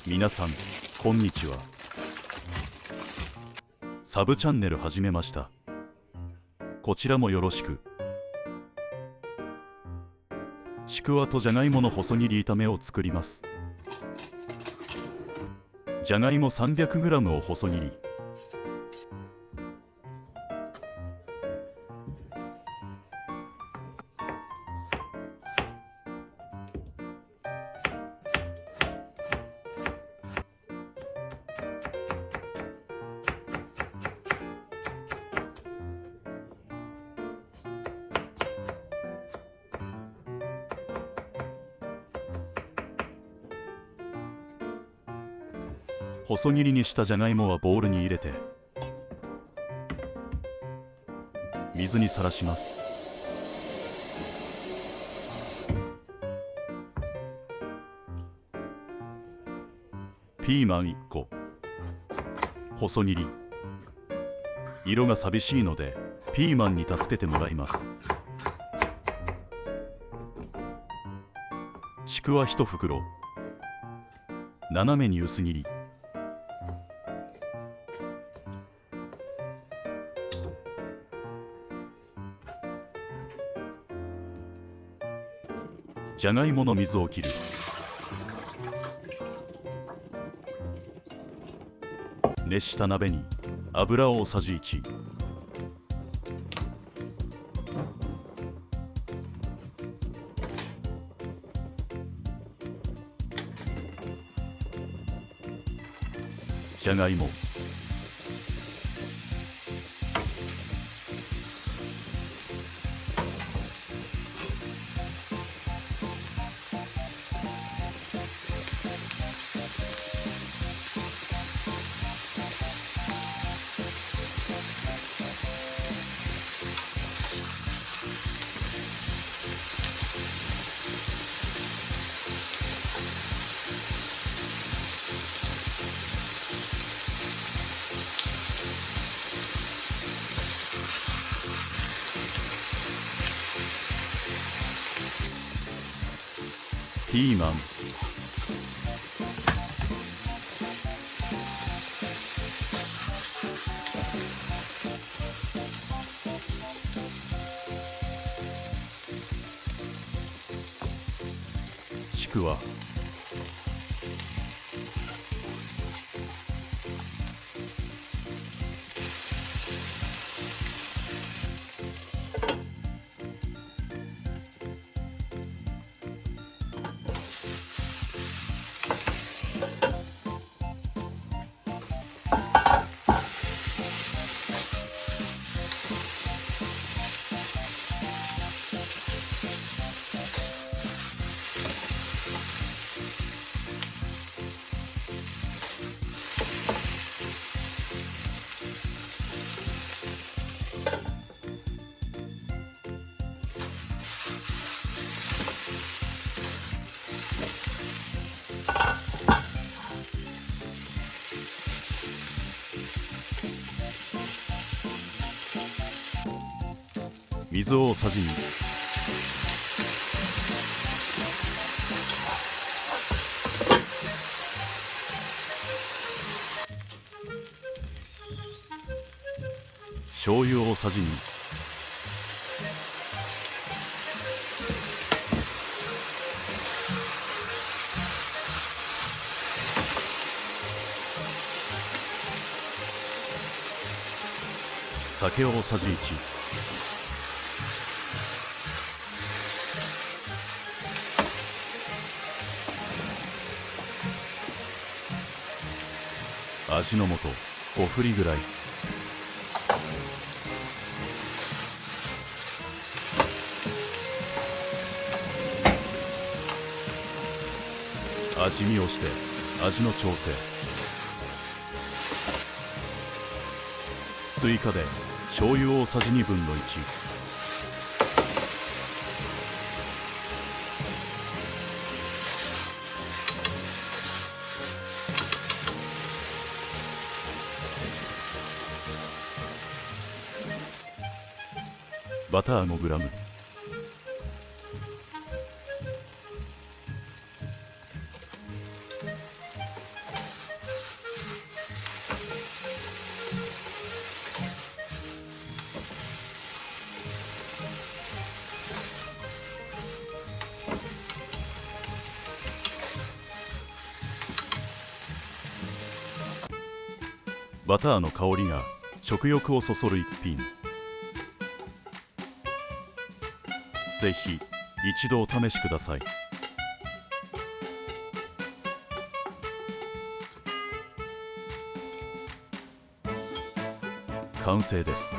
皆さんこんにちは。サブチャンネル始めました。こちらもよろしく。ちくわとじゃがいもの細切り炒めを作ります。じゃがいも 300g を細切り、細切りにしたじゃがいもはボウルに入れて水にさらします。ピーマン1個細切り。色が寂しいのでピーマンに助けてもらいます。ちくわ1袋斜めに薄切り。じゃがいもの水を切る。熱した鍋に油を大さじ1、じゃがいも、ピーマン、ちくわ、水を大さじ2、醤油大さじ2、酒大さじ1、味の素5振りぐらい。味見をして味の調整。追加で醤油大さじ2分の1、バター 5g、バターの香りが食欲をそそる一品。ぜひ一度お試しください。完成です。